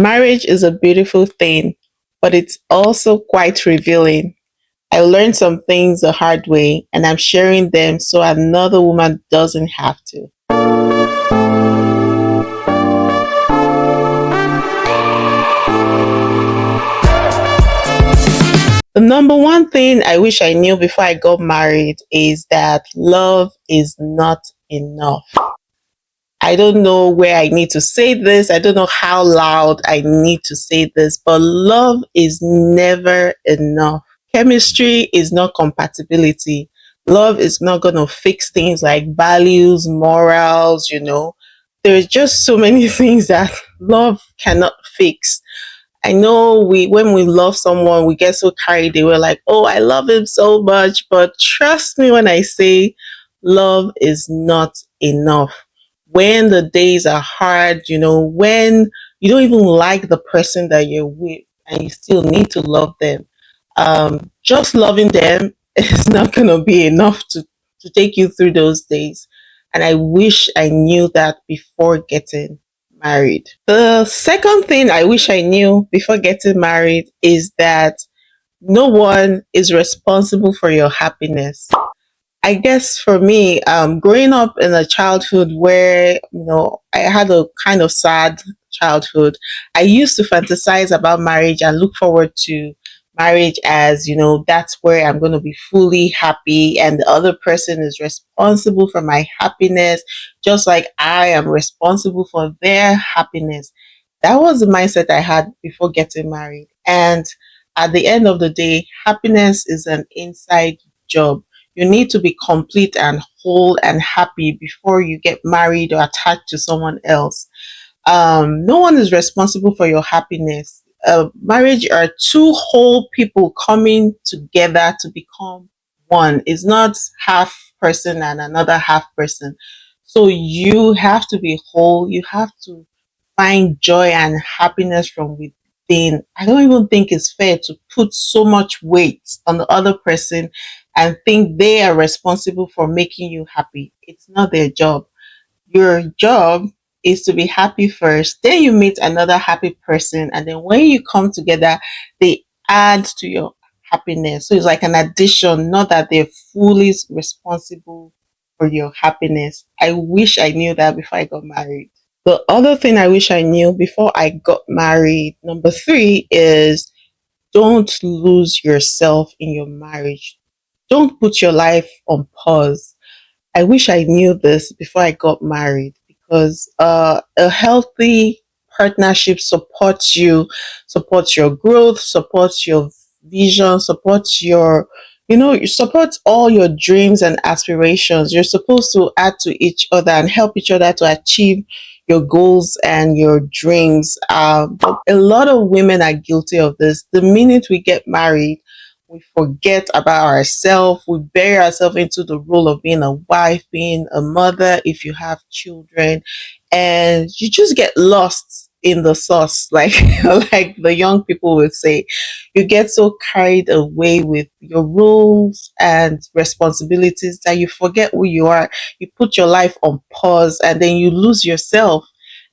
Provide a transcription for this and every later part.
Marriage is a beautiful thing, but it's also quite revealing. I learned some things the hard way, and I'm sharing them so another woman doesn't have to. The number one thing I wish I knew before I got married is that love is not enough. I don't know where I need to say this. I don't know how loud I need to say this, but love is never enough. Chemistry is not compatibility. Love is not going to fix things like values, morals. There's just so many things that love cannot fix. I know when we love someone, we get so carried away, like, oh, I love him so much. But trust me when I say love is not enough. When the days are hard, when you don't even like the person that you're with and you still need to love them, just loving them is not going to be enough to take you through those days. And I wish I knew that before getting married. The second thing I wish I knew before getting married is that no one is responsible for your happiness. I guess for me, growing up in a childhood where, I had a kind of sad childhood, I used to fantasize about marriage and look forward to marriage as, that's where I'm going to be fully happy and the other person is responsible for my happiness, just like I am responsible for their happiness. That was the mindset I had before getting married. And at the end of the day, happiness is an inside job. You need to be complete and whole and happy before you get married or attached to someone else. No one is responsible for your happiness. Marriage are two whole people coming together to become one. It's not half person and another half person. So you have to be whole. You have to find joy and happiness from within. I don't even think it's fair to put so much weight on the other person and think they are responsible for making you happy. It's not their job. Your job is to be happy first, then you meet another happy person, and then when you come together, they add to your happiness. So it's like an addition, not that they're fully responsible for your happiness. I wish I knew that before I got married. The other thing I wish I knew before I got married, number three, is don't lose yourself in your marriage. Don't put your life on pause. I wish I knew this before I got married because a healthy partnership supports your growth, supports your vision, supports you support all your dreams and aspirations. You're supposed to add to each other and help each other to achieve your goals and your dreams. But a lot of women are guilty of this. The minute we get married, we forget about ourselves. We bury ourselves into the role of being a wife, being a mother, if you have children, and you just get lost in the sauce, like like the young people would say. You get so carried away with your roles and responsibilities that you forget who you are. You put your life on pause, and then you lose yourself.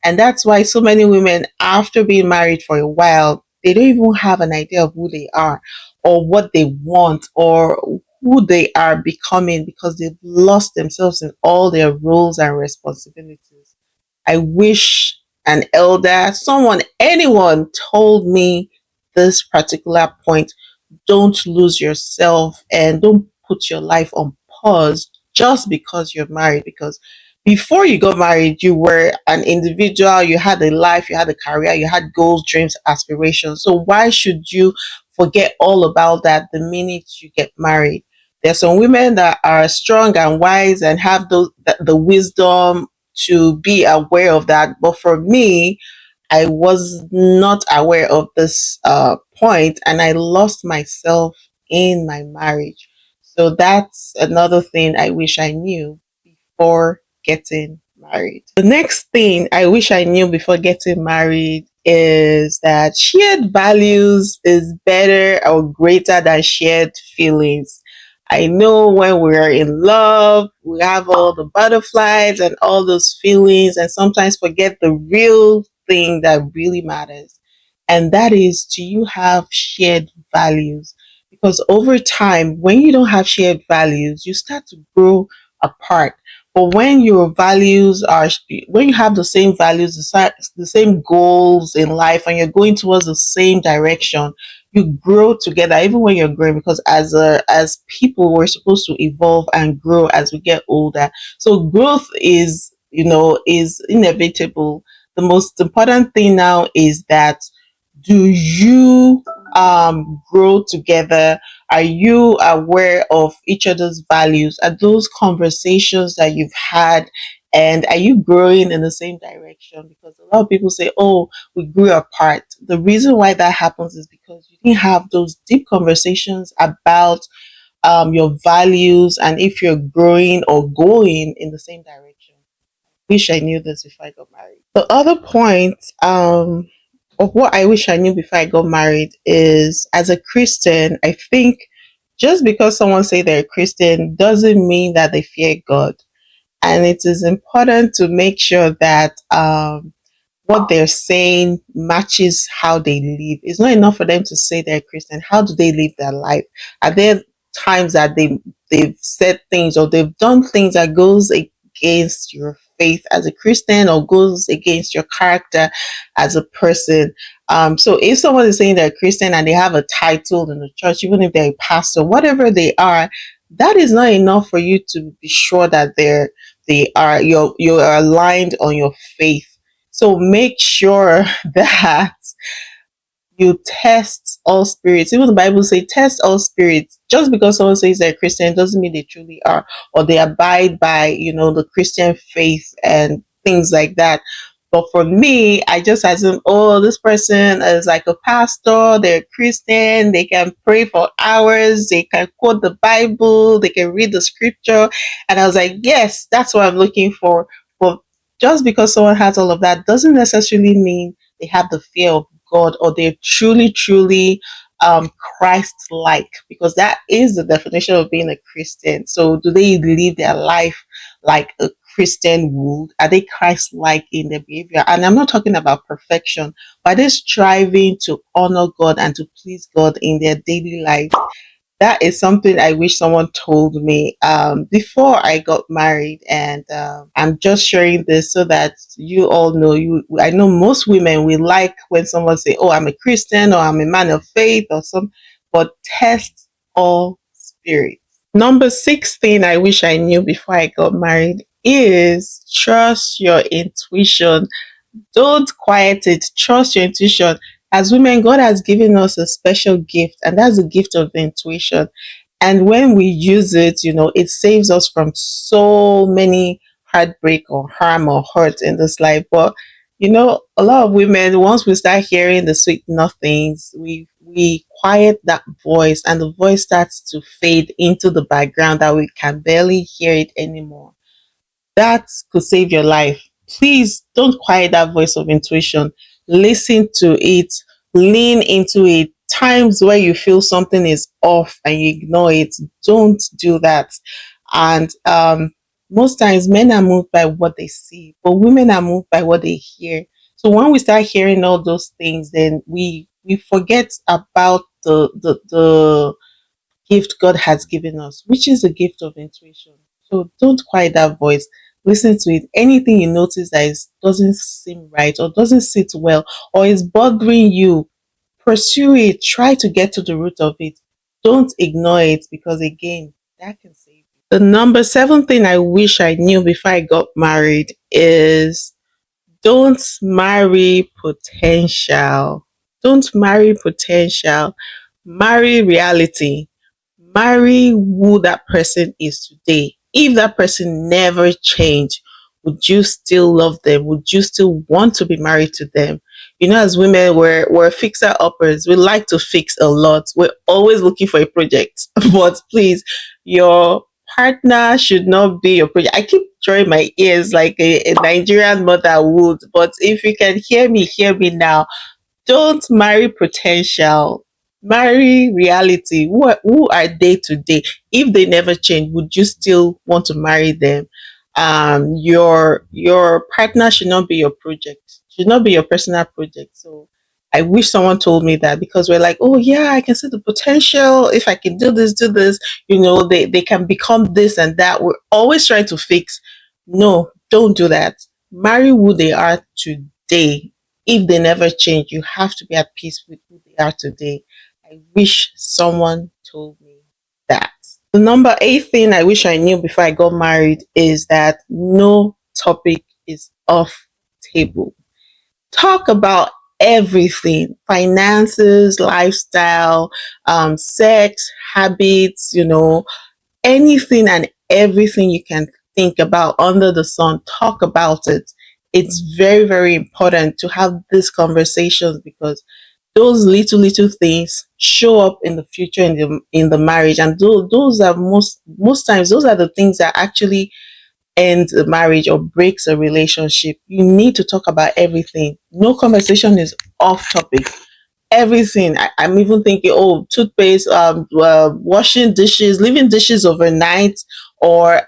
And that's why so many women, after being married for a while, they don't even have an idea of who they are or what they want or who they are becoming because they've lost themselves in all their roles and responsibilities. I wish an elder, someone, anyone told me this particular point. Don't lose yourself and don't put your life on pause just because you're married. Because before you got married, you were an individual, you had a life, you had a career, you had goals, dreams, aspirations. So why should you forget all about that the minute you get married? There's some women that are strong and wise and have the wisdom to be aware of that. But for me, I was not aware of this point and I lost myself in my marriage. So that's another thing I wish I knew before getting married. The next thing I wish I knew before getting married is that shared values is better or greater than shared feelings. I know when we're in love, we have all the butterflies and all those feelings, and sometimes forget the real thing that really matters. And that is, do you have shared values? Because over time, when you don't have shared values, you start to grow apart. But when your values are, when you have the same values, the same goals in life, and you're going towards the same direction, you grow together even when you're growing, because as people we're supposed to evolve and grow as we get older. So growth is, is inevitable. The most important thing now is that, do you grow together? Are you aware of each other's values? Are those conversations that you've had, and are you growing in the same direction? Because a lot of people say, oh, we grew apart. The reason why that happens is because you didn't have those deep conversations about your values and if you're growing or going in the same direction. Wish I knew this before I got married. The other point of what I wish I knew before I got married is, as a Christian, I think just because someone say they're a Christian doesn't mean that they fear God. And it is important to make sure that what they're saying matches how they live. It's not enough for them to say they're Christian. How do they live their life? Are there times that they've said things or they've done things that goes against your faith as a Christian, or goes against your character as a person? So if someone is saying they're Christian and they have a title in the church, even if they're a pastor, whatever they are, that is not enough for you to be sure that you're aligned on your faith. So make sure that you test all spirits. Even the Bible says test all spirits. Just because someone says they're Christian doesn't mean they truly are, or they abide by, the Christian faith and things like that. But for me, I just assume, oh, this person is like a pastor, they're Christian, they can pray for hours, they can quote the Bible, they can read the scripture. And I was like, yes, that's what I'm looking for. But just because someone has all of that doesn't necessarily mean they have the fear of God, or they're truly, truly Christ like, because that is the definition of being a Christian. So, do they live their life like a Christian would? Are they Christ like in their behavior? And I'm not talking about perfection, but are they striving to honor God and to please God in their daily life? That is something I wish someone told me before I got married, and I'm just sharing this so that you all know. I know most women, we like when someone say, "Oh, I'm a Christian," or "I'm a man of faith," or some, but test all spirits. Number 16, I wish I knew before I got married, is trust your intuition. Don't quiet it. Trust your intuition. As women, God has given us a special gift, and that's the gift of intuition. And when we use it, it saves us from so many heartbreak or harm or hurt in this life. But a lot of women, once we start hearing the sweet nothings, we quiet that voice, and the voice starts to fade into the background that we can barely hear it anymore. That could save your life. Please don't quiet that voice of intuition. Listen to it, lean into it. Times where you feel something is off and you ignore it, don't do that. And most times men are moved by what they see, but women are moved by what they hear. So when we start hearing all those things, then we forget about the gift God has given us, which is the gift of intuition. So don't quiet that voice. Listen to it. Anything you notice that doesn't seem right, or doesn't sit well, or is bothering you, pursue it. Try to get to the root of it. Don't ignore it, because again, that can save you. The number 7 thing I wish I knew before I got married is, don't marry potential. Don't marry potential. Marry reality. Marry who that person is today. If that person never changed, would you still love them? Would you still want to be married to them? As women, we're fixer uppers. We like to fix a lot. We're always looking for a project. But please, your partner should not be your project. I keep drawing my ears like a Nigerian mother would. But if you can hear me now. Don't marry potential. Marry reality. Who are they today? If they never change, would you still want to marry them? Your partner should not be your project. should not be your personal project. So I wish someone told me that, because we're like, oh yeah, I can see the potential. If I can do this, they can become this and that. We're always trying to fix. No, don't do that. Marry who they are today. If they never change, you have to be at peace with who they are today. I wish someone told me that. The number eight thing I wish I knew before I got married is that no topic is off table. Talk about everything: finances, lifestyle, sex, habits, anything and everything you can think about under the sun. Talk about it. It's very, very important to have these conversations, because those little things show up in the future in the marriage, and those are most times those are the things that actually ends a marriage or breaks a relationship. You need to talk about everything. No conversation is off topic. Everything. I'm even thinking, oh, toothpaste, washing dishes, leaving dishes overnight, or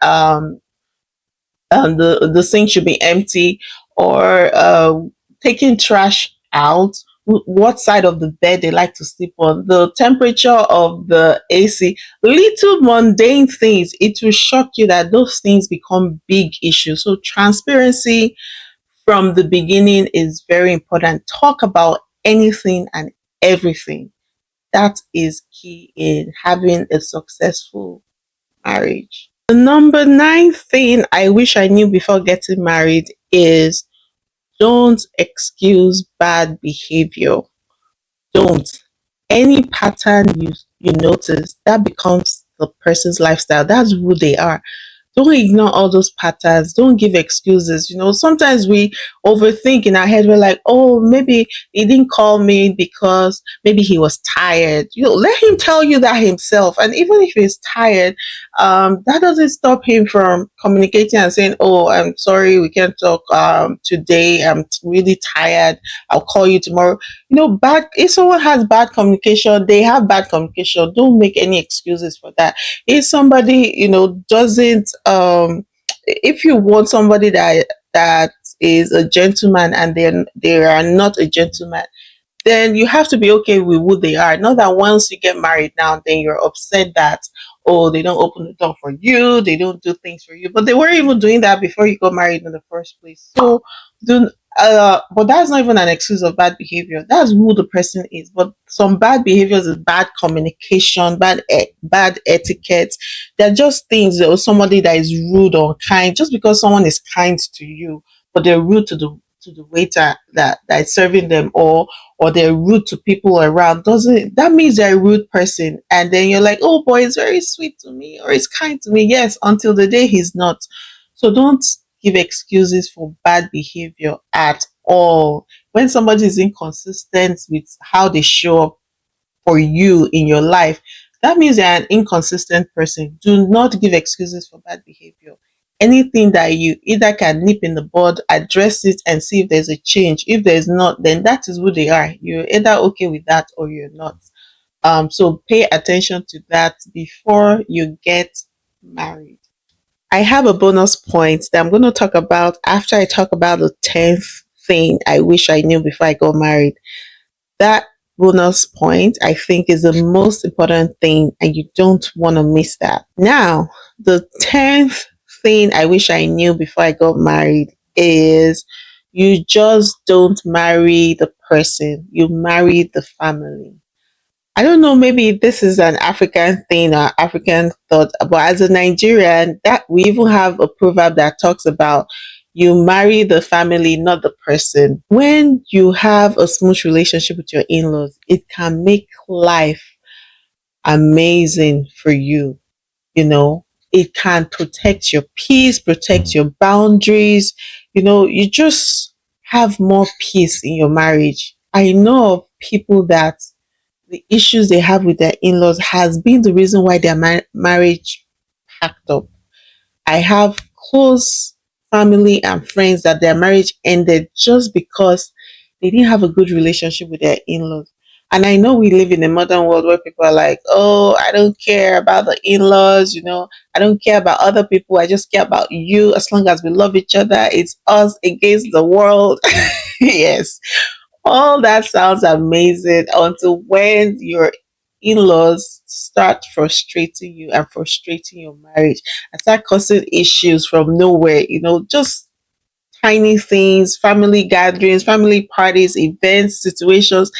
the sink should be empty, or taking trash out, what side of the bed they like to sleep on, the temperature of the AC, little mundane things. It will shock you that those things become big issues. So transparency from the beginning is very important. Talk about anything and everything. That is key in having a successful marriage. The number nine thing I wish I knew before getting married is: don't excuse bad behavior. Don't. Any pattern you notice, that becomes the person's lifestyle. That's who they are. Don't ignore all those patterns. Don't give excuses. Sometimes we overthink in our head. We're like, oh, maybe he didn't call me because maybe he was tired. Let him tell you that himself. And even if he's tired, that doesn't stop him from communicating and saying, oh, I'm sorry, we can't talk today. I'm really tired. I'll call you tomorrow. If someone has bad communication, they have bad communication. Don't make any excuses for that. If somebody doesn't if you want somebody that is a gentleman, and they are not a gentleman, then you have to be okay with who they are. Not that once you get married now, then you're upset that, oh, they don't open the door for you, they don't do things for you, but they weren't even doing that before you got married in the first place. So do but that's not even an excuse of bad behavior. That's who the person is. But some bad behaviors is bad communication, bad etiquette. They're just things. Or somebody that is rude or kind. Just because someone is kind to you, but they're rude to the waiter that is serving them, or they're rude to people around, doesn't that means they're a rude person? And then you're like, oh boy, he's very sweet to me, or he's kind to me. Yes, until the day he's not. So don't give excuses for bad behavior at all. When somebody is inconsistent with how they show up for you in your life, that means they're an inconsistent person. Do not give excuses for bad behavior. Anything that you either can nip in the bud, address it and see if there's a change. If there's not, then that is who they are. You're either okay with that or you're not. So pay attention to that before you get married. I have a bonus point that I'm going to talk about after I talk about the 10th thing I wish I knew before I got married. That bonus point, I think, is the most important thing, and you don't want to miss that. Now, the 10th thing I wish I knew before I got married is: you just don't marry the person, you marry the family. I don't know, maybe this is an African thing or African thought, but as a Nigerian, that we even have a proverb that talks about: you marry the family, not the person. When you have a smooth relationship with your in-laws, it can make life amazing for you. It can protect your peace, protect your boundaries. You just have more peace in your marriage. I know of people that the issues they have with their in-laws has been the reason why their marriage packed up. I have close family and friends that their marriage ended just because they didn't have a good relationship with their in-laws. And I know we live in a modern world where people are like, oh, I don't care about the in-laws, I don't care about other people. I just care about you. As long as we love each other, it's us against the world. Yes, all that sounds amazing until when your in-laws start frustrating you and frustrating your marriage and start causing issues from nowhere, just tiny things, family gatherings, family parties, events, situations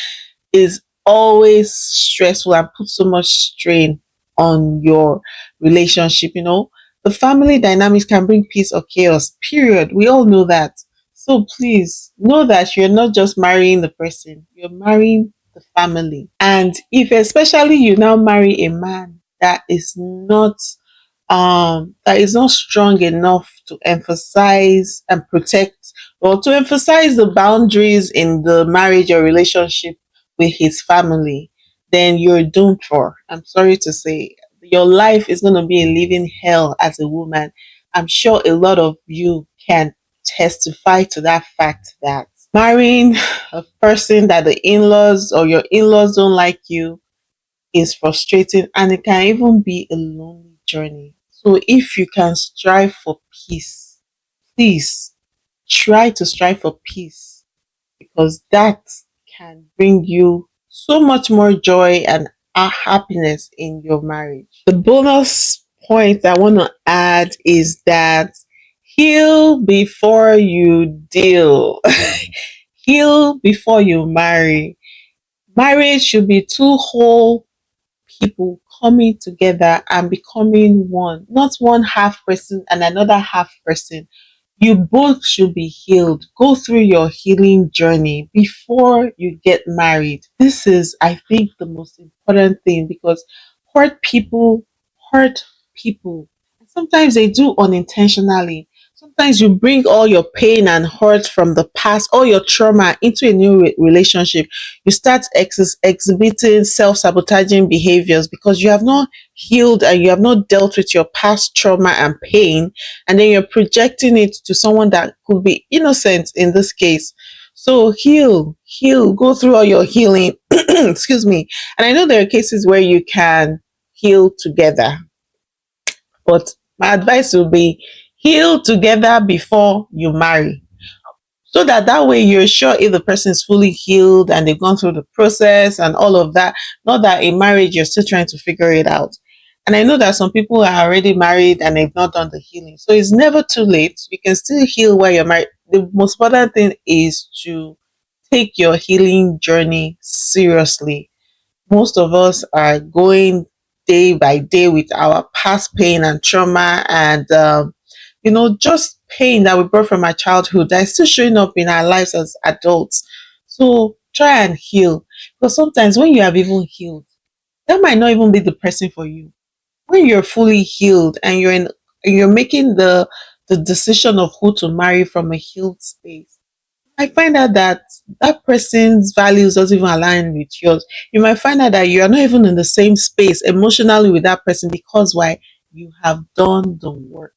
is always stressful and put so much strain on your relationship. The family dynamics can bring peace or chaos, period. We all know that. So please know that you're not just marrying the person, you're marrying the family. And if especially you now marry a man that is not strong enough to emphasize and protect, or to emphasize the boundaries in the marriage or relationship with his family, then you're doomed for. I'm sorry to say, your life is going to be a living hell as a woman. I'm sure a lot of you can testify to that fact, that marrying a person that the in-laws or your in-laws don't like you is frustrating, and it can even be a lonely journey. So if you can strive for peace, please try to strive for peace, because that can bring you so much more joy and happiness in your marriage. The bonus point I want to add is that heal before you deal. Heal before you marry. Marriage should be two whole people coming together and becoming one, not one half person and another half person. You both should be healed. Go through your healing journey before you get married. This is, I think, the most important thing, because hurt people hurt people. Sometimes they do unintentionally. Sometimes you bring all your pain and hurt from the past, all your trauma into a new relationship. You start exhibiting self sabotaging behaviors because you have not healed and you have not dealt with your past trauma and pain, and then you're projecting it to someone that could be innocent in this case. So heal, go through all your healing. Excuse me. And I know there are cases where you can heal together, but my advice will be heal together before you marry, so that way you're sure if the person is fully healed and they've gone through the process and all of that. Not that in marriage you're still trying to figure it out. And I know that some people are already married and they've not done the healing, so it's never too late. You can still heal while you're married. The most important thing is to take your healing journey seriously. Most of us are going day by day with our past pain and trauma, and just pain that we brought from our childhood that is still showing up in our lives as adults. So try and heal, because sometimes when you have even healed, that might not even be the person for you. When you're fully healed and you're making the decision of who to marry from a healed space, I find out that that person's values doesn't even align with yours. You might find out that you are not even in the same space emotionally with that person, because why? You have done the work.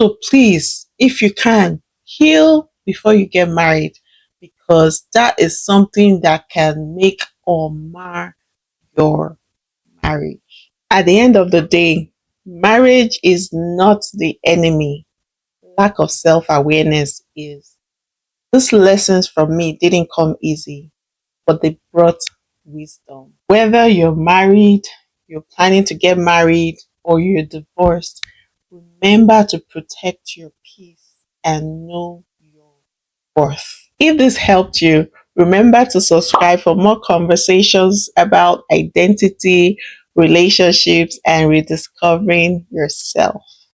So please, if you can, heal before you get married, because that is something that can make or mar your marriage. At the end of the day, marriage is not the enemy. Lack of self awareness is. These lessons from me didn't come easy, but they brought wisdom. Whether you're married, you're planning to get married, or you're divorced, remember to protect your peace and know your worth. If this helped you, remember to subscribe for more conversations about identity, relationships, and rediscovering yourself.